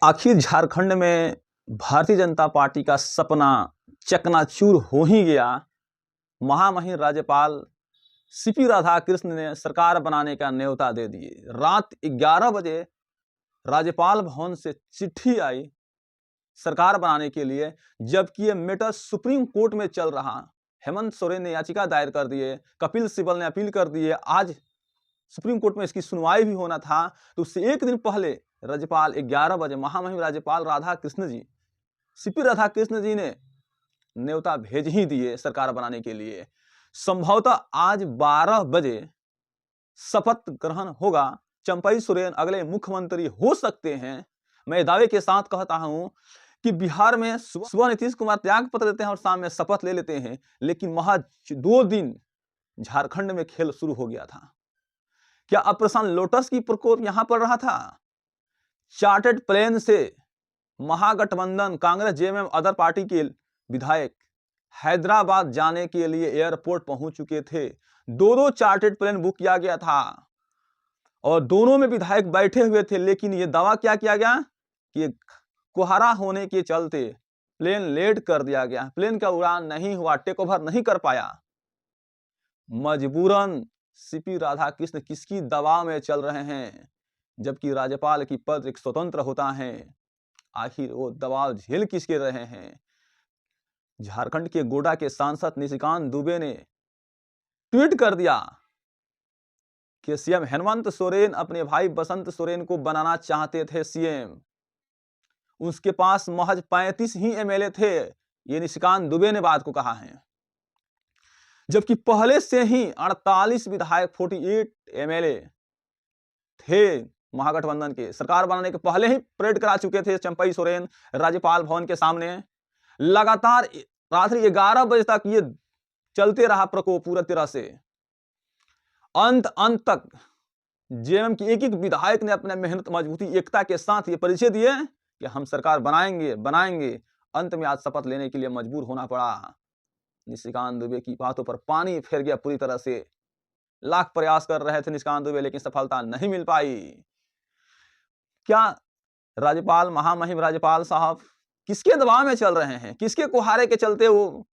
आखिर झारखंड में भारतीय जनता पार्टी का सपना चकनाचूर हो ही गया। महामहिम राज्यपाल सीपी राधाकृष्ण ने सरकार बनाने का न्योता दे दिए। रात 11 बजे राज्यपाल भवन से चिट्ठी आई सरकार बनाने के लिए, जबकि ये मैटर सुप्रीम कोर्ट में चल रहा। हेमंत सोरेन ने याचिका दायर कर दिए, कपिल सिब्बल ने अपील कर दिए, आज सुप्रीम कोर्ट में इसकी सुनवाई भी होना था। तो उससे एक दिन पहले राज्यपाल 11 बजे महामहिम राज्यपाल राधाकृष्ण जी, सीपी राधाकृष्ण जी ने न्योता भेज ही दिए सरकार बनाने के लिए। संभवतः आज 12 बजे शपथ ग्रहण होगा। चंपई सोरेन अगले मुख्यमंत्री हो सकते हैं। मैं दावे के साथ कहता हूं कि बिहार में सुबह नीतीश कुमार त्याग पत्र देते हैं और शाम में शपथ ले लेते हैं, लेकिन महज 2 दिन झारखंड में खेल शुरू हो गया था। क्या ऑपरेशन लोटस की प्रकोप यहां पड़ रहा था? चार्टर्ड प्लेन से महागठबंधन कांग्रेस जेएमएम अदर पार्टी के विधायक हैदराबाद जाने के लिए एयरपोर्ट पहुंच चुके थे। दो चार्टर्ड प्लेन बुक किया गया था और दोनों में विधायक बैठे हुए थे, लेकिन यह दावा क्या किया गया कि कोहरा होने के चलते प्लेन लेट कर दिया गया, प्लेन का उड़ान नहीं हुआ, टेक ओवर नहीं कर पाया। मजबूरन सीपी राधाकृष्ण किसकी दबाव में चल रहे हैं, जबकि राज्यपाल की पद एक स्वतंत्र होता है। आखिर वो दबाव झेल किसके रहे हैं? झारखंड के गोड्डा के सांसद निशिकांत दुबे ने ट्वीट कर दिया कि सीएम हेमंत सोरेन अपने भाई बसंत सोरेन को बनाना चाहते थे सीएम। उसके पास महज 35 ही एमएलए थे। ये निशिकांत दुबे ने बात को कहा है, जबकि पहले से ही 48 विधायक 48 एमएलए थे महागठबंधन के। सरकार बनाने के पहले ही परेड करा चुके थे चंपई सोरेन राज्यपाल भवन के सामने। लगातार रात्रि 11 बजे तक ये चलते रहा प्रकोप पूरा तरह से। अंत तक जेएमएम की एक विधायक ने अपने मेहनत, मजबूती, एकता के साथ ये परिचय दिए कि हम सरकार बनाएंगे। अंत में आज शपथ लेने के लिए मजबूर होना पड़ा। निशिकांत दुबे की बातों पर पानी फेर गया पूरी तरह से। लाख प्रयास कर रहे थे निशिकांत दुबे, लेकिन सफलता नहीं मिल पाई। क्या राज्यपाल, महामहिम राज्यपाल साहब किसके दबाव में चल रहे हैं? किसके कोहारे के चलते वो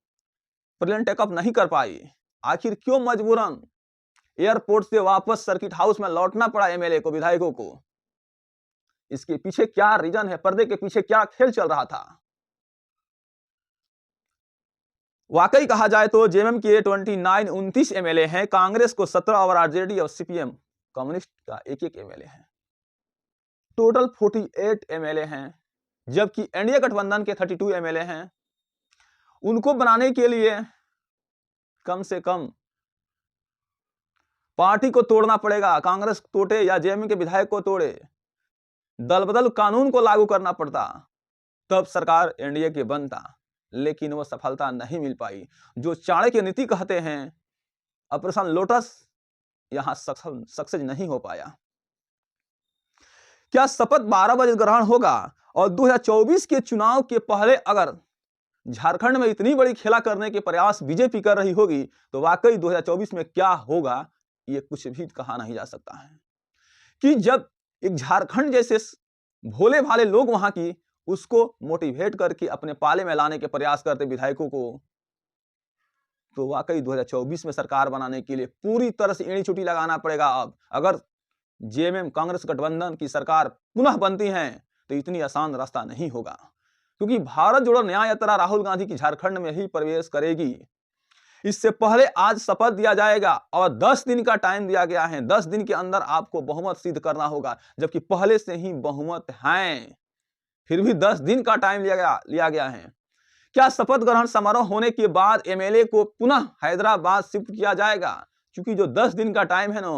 प्लेन टेकअप नहीं कर पाई? आखिर क्यों मजबूरन एयरपोर्ट से वापस सर्किट हाउस में लौटना पड़ा एमएलए को, विधायकों को? इसके पीछे क्या रीजन है? पर्दे के पीछे क्या खेल चल रहा था? वाकई कहा जाए तो जेएमएम के 29 एमएलए हैं, कांग्रेस को 17 और आरजेडी और सीपीएम कम्युनिस्ट का एक एमएलए है। टोटल 48 एमएलए हैं, जबकि एनडीए गठबंधन के 32 एमएलए हैं। उनको बनाने के लिए कम से कम पार्टी को तोड़ना पड़ेगा। कांग्रेस तोड़े या जेएमएम के विधायक को तोड़े, दल बदल कानून को लागू करना पड़ता, तब सरकार एनडीए के बनता, लेकिन वो सफलता नहीं मिल पाई। जो चाणक्य नीति कहते हैं, ऑपरेशन लोटस यहां सक्सेस नहीं हो पाया। क्या शपथ 12 बजे ग्रहण होगा और 2024 के चुनाव के पहले अगर झारखंड में इतनी बड़ी खेला करने के प्रयास बीजेपी कर रही होगी, तो वाकई 2024 में क्या होगा ये कुछ भी कहा नहीं जा सकता है। कि जब एक झारखंड जैसे भोले भाले लोग वहां की उसको मोटिवेट करके अपने पाले में लाने के प्रयास करते विधायकों को, तो वाकई 2024 में सरकार बनाने के लिए पूरी तरह से एड़ी चुटी लगाना पड़ेगा। अब अगर जेएमएम कांग्रेस गठबंधन की सरकार पुनः बनती है तो इतनी आसान रास्ता नहीं होगा, क्योंकि भारत जोड़ो न्याय यात्रा राहुल गांधी की झारखंड में ही प्रवेश करेगी। इससे पहले आज शपथ दिया जाएगा और 10 दिन का टाइम दिया गया है। 10 दिन के अंदर आपको बहुमत सिद्ध करना होगा, जबकि पहले से ही बहुमत है, फिर भी 10 दिन का टाइम लिया गया है। क्या शपथ ग्रहण समारोह होने के बाद एमएलए को पुनः हैदराबाद शिफ्ट किया जाएगा? क्योंकि जो 10 दिन का टाइम है ना,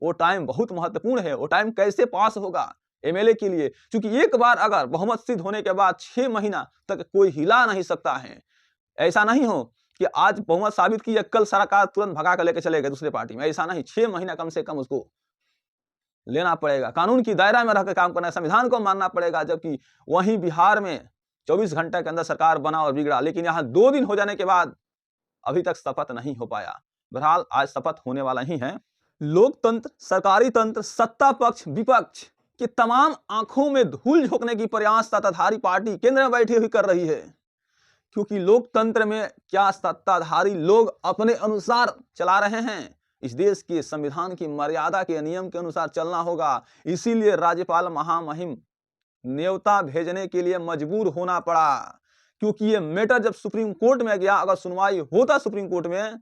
वो टाइम बहुत महत्वपूर्ण है। वो टाइम कैसे पास होगा एमएलए के लिए? क्योंकि एक बार अगर बहुमत सिद्ध होने के बाद 6 महीना तक कोई हिला नहीं सकता है। ऐसा नहीं हो कि आज बहुमत साबित किया, कल सरकार तुरंत भगा कर लेके चले गए दूसरे पार्टी में। ऐसा नहीं, 6 महीना कम से कम उसको लेना पड़ेगा। कानून की दायरा में रहकर काम करना है, संविधान को मानना पड़ेगा। जबकि वहीं बिहार में 24 घंटे के अंदर सरकार बना और बिगड़ा, लेकिन यहाँ 2 दिन हो जाने के बाद अभी तक शपथ नहीं हो पाया। बहरहाल आज शपथ होने वाला ही है। लोकतंत्र, सरकारी तंत्र, सत्ता पक्ष विपक्ष कि तमाम आंखों में धूल झोंकने की प्रयास सत्ताधारी पार्टी केंद्र में बैठी हुई कर रही है, क्योंकि लोकतंत्र में क्या सत्ताधारी लोग अपने अनुसार चला रहे हैं। इस देश के संविधान की मर्यादा के नियम के अनुसार चलना होगा। इसीलिए राज्यपाल महामहिम न्योता भेजने के लिए मजबूर होना पड़ा, क्योंकि ये मैटर जब सुप्रीम कोर्ट में गया, अगर सुनवाई होता सुप्रीम कोर्ट में,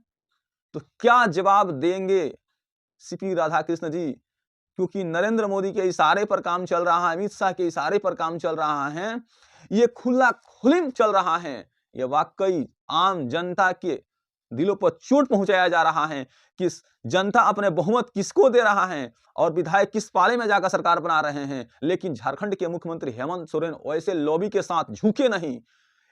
तो क्या जवाब देंगे सीपी राधाकृष्ण जी? क्योंकि नरेंद्र मोदी के इशारे पर काम चल रहा है, अमित शाह के इशारे पर काम चल रहा है, ये खुला खुलिम चल रहा है। ये वाकई आम जनता के दिलों पर चोट पहुंचाया जा रहा है कि जनता अपने बहुमत किसको दे रहा है और विधायक किस पाले में जाकर सरकार बना रहे हैं। लेकिन झारखंड के मुख्यमंत्री हेमंत सोरेन वैसे लॉबी के साथ झुके नहीं।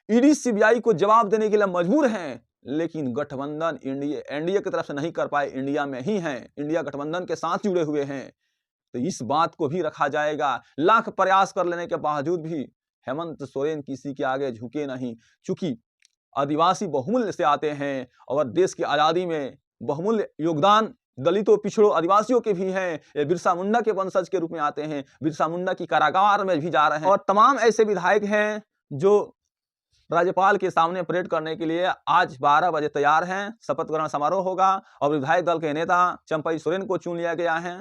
ईडी सीबीआई को जवाब देने के लिए मजबूर हैं, लेकिन गठबंधन एनडीए की तरफ से नहीं कर पाए, इंडिया में ही हैं, इंडिया गठबंधन के साथ जुड़े हुए हैं। तो इस बात को भी रखा जाएगा। लाख प्रयास कर लेने के बावजूद भी हेमंत सोरेन किसी के आगे झुके नहीं, चूंकि आदिवासी बहुमूल्य से आते हैं और देश की आजादी में बहुमूल्य योगदान दलितों, पिछड़ों, आदिवासियों के भी हैं। ये बिरसा मुंडा के वंशज के रूप में आते हैं, बिरसा मुंडा की कारागार में भी जा रहे हैं। और तमाम ऐसे विधायक हैं जो राज्यपाल के सामने परेड करने के लिए आज 12 बजे तैयार हैं। शपथ ग्रहण समारोह होगा और विधायक दल के नेता चंपई सोरेन को चुन लिया गया है।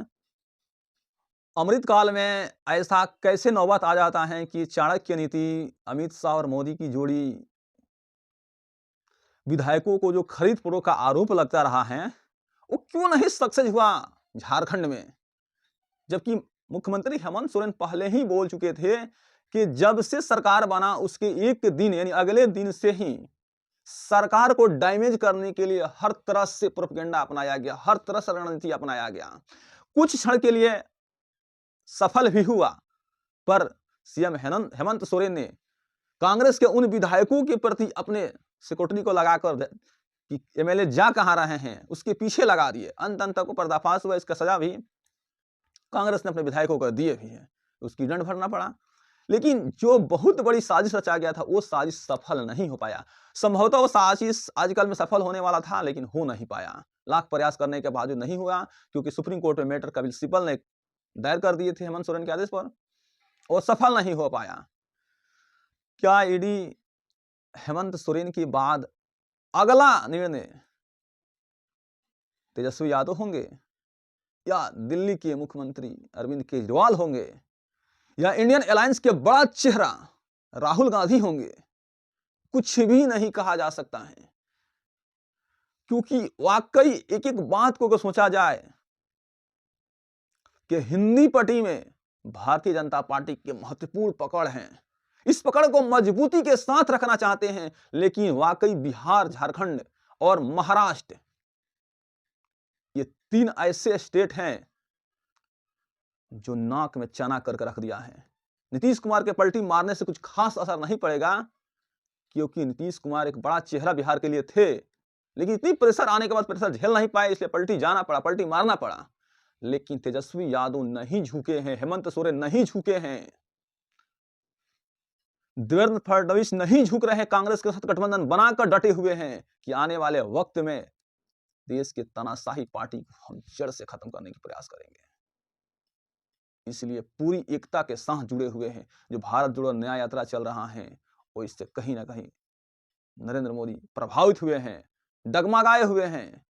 अमृतकाल में ऐसा कैसे नौबत आ जाता है कि चाणक्य नीति, अमित शाह और मोदी की जोड़ी, विधायकों को जो खरीद फरोख्त का आरोप लगता रहा है, वो क्यों नहीं सक्सेस हुआ झारखंड में? जबकि मुख्यमंत्री हेमंत सोरेन पहले ही बोल चुके थे कि जब से सरकार बना उसके एक दिन यानी अगले दिन से ही सरकार को डैमेज करने के लिए हर तरह से प्रोपेगेंडा अपनाया गया, हर तरह से रणनीति अपनाया गया। कुछ क्षण के लिए सफल भी हुआ, पर सीएम हेमंत सोरेन ने कांग्रेस के उन विधायकों के प्रति अपने सिक्योरिटी को लगाकर कि एमएलए जा कहां रहे हैं उसके पीछे लगा दिए। अंत तक पर्दाफाश हुआ, इसका सजा भी कांग्रेस ने अपने विधायकों को दिए भी है, उसकी दंड भरना पड़ा। लेकिन जो बहुत बड़ी साजिश रचा गया था वो साजिश सफल नहीं हो पाया। संभवतः वो साजिश आजकल में सफल होने वाला था, लेकिन हो नहीं पाया। लाख प्रयास करने के बावजूद नहीं हुआ, क्योंकि सुप्रीम कोर्ट में मैटर कपिल सिब्बल ने दायर कर दिए थे हेमंत सोरेन के आदेश पर, और सफल नहीं हो पाया। क्या ईडी हेमंत सोरेन के बाद अगला निर्णय तेजस्वी यादव होंगे, या दिल्ली के मुख्यमंत्री अरविंद केजरीवाल होंगे, या इंडियन अलायंस के बड़ा चेहरा राहुल गांधी होंगे? कुछ भी नहीं कहा जा सकता है, क्योंकि वाकई एक एक बात को सोचा जाए कि हिंदी पट्टी में भारतीय जनता पार्टी की महत्वपूर्ण पकड़ है। इस पकड़ को मजबूती के साथ रखना चाहते हैं, लेकिन वाकई बिहार, झारखंड और महाराष्ट्र, ये 3 ऐसे स्टेट हैं जो नाक में चना करके रख दिया है। नीतीश कुमार के पलटी मारने से कुछ खास असर नहीं पड़ेगा, क्योंकि नीतीश कुमार एक बड़ा चेहरा बिहार के लिए थे, लेकिन इतनी प्रेशर आने के बाद प्रेशर झेल नहीं पाए, इसलिए पलटी जाना पड़ा, पलटी मारना पड़ा। लेकिन तेजस्वी यादव नहीं झुके हैं, हेमंत सोरेन नहीं झुके हैं, देवेंद्र फडणवीस नहीं झुक रहे, कांग्रेस के साथ गठबंधन बनाकर डटे हुए हैं कि आने वाले वक्त में देश के तानाशाही पार्टी को हम जड़ से खत्म करने की प्रयास करेंगे। इसलिए पूरी एकता के साथ जुड़े हुए हैं। जो भारत जोड़ो न्याय यात्रा चल रहा है, वो इससे कहीं ना कहीं नरेंद्र मोदी प्रभावित हुए हैं, डगमगाए हुए हैं।